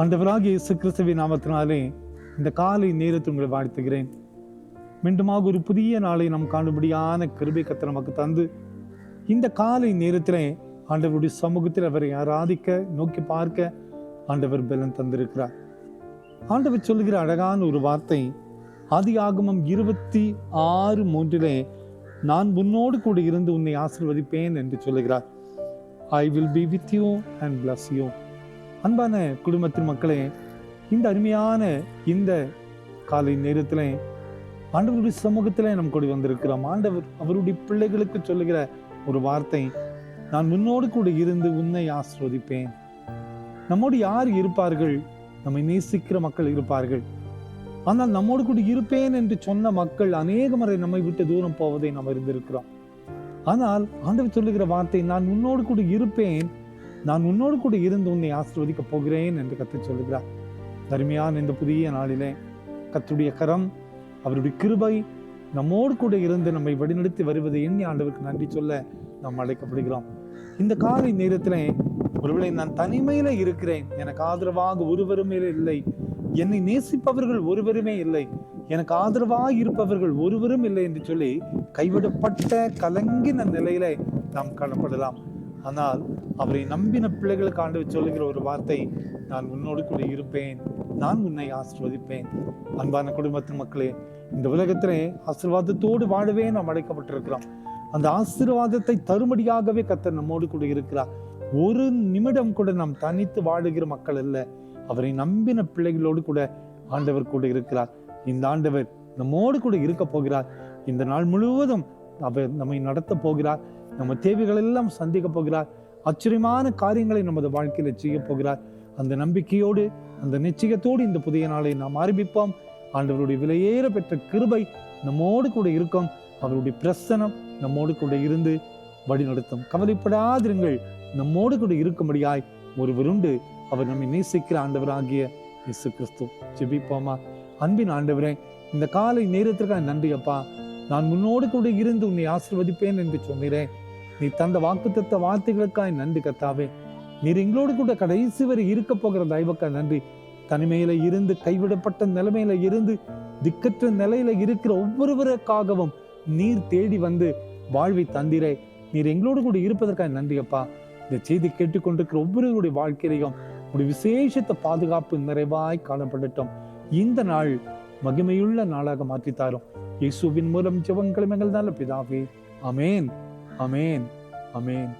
ஆண்டவராகிய இயேசு கிறிஸ்துவின் நாமத்தினாலே இந்த காலை நேரத்தில் உங்களை வாழ்த்துகிறேன். மீண்டுமாக ஒரு புதிய நாளை நாம் காணும்படியான கிருபை கர்த்தர் நமக்கு தந்து இந்த காலை நேரத்திலே ஆண்டவருடைய சமூகத்தில் அவரை ஆராதிக்க நோக்கி பார்க்க ஆண்டவர் பலன் தந்திருக்கிறார். ஆண்டவர் சொல்லுகிற அழகான ஒரு வார்த்தை ஆதியாகமம் 26:3 நான் உன்னோடு கூட இருந்து உன்னை ஆசீர்வதிப்பேன் என்று சொல்லுகிறார். I will be with you and bless you. அன்பான குடும்பத்தின் மக்களே, இந்த அருமையான இந்த காலை நேரத்தில் ஆண்டவருடைய சமூகத்தில் நம் கூட வந்திருக்கிறோம். ஆண்டவர் அவருடைய பிள்ளைகளுக்கு சொல்லுகிற ஒரு வார்த்தை, நான் உன்னோடு கூட இருந்து உன்னை ஆசீர்வதிப்பேன். நம்மோடு யார் இருப்பார்கள்? நம்மை நேசிக்கிற மக்கள் இருப்பார்கள். ஆனால் நம்மோடு கூட இருப்பேன் என்று சொன்ன மக்கள் அநேக முறை நம்மை விட்டு தூரம் போவதை நாம் அறிந்திருக்கிறோம். ஆனால் ஆண்டவர் சொல்லுகிற வார்த்தை, நான் உன்னோடு கூட இருப்பேன், நான் உன்னோடு கூட இருந்து உன்னை ஆசீர்வதிக்க போகிறேன் என்று கர்த்தர் சொல்லுகிறார். அருமையான இந்த புதிய நாளிலே கர்த்தருடைய கரம், அவருடைய கிருபை நம்மோடு கூட இருந்து நம்மை வழிநடத்தி வருவதை எண்ணி ஆண்டவருக்கு நன்றி சொல்ல நாம் அழைக்கப்படுகிறோம். இந்த காலை நேரத்திலே ஒருவேளை நான் தனிமையில இருக்கிறேன், எனக்கு ஆதரவாக ஒருவருமே இல்லை, என்னை நேசிப்பவர்கள் ஒருவருமே இல்லை, எனக்கு ஆதரவாக இருப்பவர்கள் ஒருவரும் இல்லை என்று சொல்லி கைவிடப்பட்ட கலங்கின நிலையில நாம் காணப்படலாம். ஆனால் அவரை நம்பின பிள்ளைகளுக்கு ஆண்டவர் சொல்லுகிற ஒரு வார்த்தை, நான் உன்னோடு கூட இருப்பேன், நான் உன்னை ஆசீர்வதிப்பேன். அன்பான குடும்பத்தின் மக்களே, இந்த உலகத்திலே ஆசீர்வாதத்தோடு வாழவே நாம் அழைக்கப்பட்டிருக்கிறோம். அந்த ஆசீர்வாதத்தை தரும்படியாகவே கர்த்தர் நம்மோடு கூட இருக்கிறார். ஒரு நிமிடம் கூட நாம் தனித்து வாழுகிற மக்கள் அல்ல, அவரை நம்பின பிள்ளைகளோடு கூட ஆண்டவர் கூட இருக்கிறார். இந்த ஆண்டவர் நம்மோடு கூட இருக்க போகிறார். இந்த நாள் முழுவதும் அவர் நம்மை நடத்த போகிறார். நம்ம தேவைகள் எல்லாம் சந்திக்க போகிறார். ஆச்சரியமான காரியங்களை நமது வாழ்க்கையில செய்ய போகிறார். அந்த நம்பிக்கையோடு, அந்த நிச்சயத்தோடு இந்த புதிய நாளை நாம் ஆரம்பிப்போம். ஆண்டவருடைய விலையேற பெற்ற கிருபை நம்மோடு கூட இருக்கும். அவருடைய பிரசனம் நம்மோடு கூட இருந்து வழி நடத்தும். கவலைப்படாதிருங்கள், நம்மோடு கூட இருக்கும்படியாய் ஒருவருண்டு, அவர் நம்மை நேசிக்கிற ஆண்டவராகிய இயேசு கிறிஸ்து. ஜெபிப்போமா. அன்பின் ஆண்டவரே, இந்த காலை நேரத்திற்காக நன்றி அப்பா. நான் உன்னோடு கூட இருந்து உன்னை ஆசீர்வதிப்பேன் என்று சொன்னீரேன். நீ தந்த வாக்குத்தத்த வார்த்தைகளுக்காய் நன்றி கர்த்தாவே. நீர் எங்களோடு கூட கடைசி வரை இருக்க போகிற தயவுக்காய் நன்றி. தனிமையில இருந்து, கைவிடப்பட்ட நிலைமையில இருந்து, திக்கற்ற நிலையில இருக்கிற ஒவ்வொருவருக்காகவும் நீர் தேடி வந்து வாழ்வை தந்திரே. நீர் எங்களோடு கூட இருப்பதற்காக நன்றி அப்பா. இந்த செய்தி கேட்டுக்கொண்டிருக்கிற ஒவ்வொருவருடைய வாழ்க்கையிலையும் ஒரு விசேஷத்த பாதுகாப்பு நிறைவாய் காணப்படட்டும். இந்த நாள் மகிமையுள்ள நாளாக மாற்றித்தாரும். இயேசுவின் மூலம் ஜெபங்களும் எங்கள் நல்ல பிதாவே. ஆமேன், ஆமேன், ஆமேன்.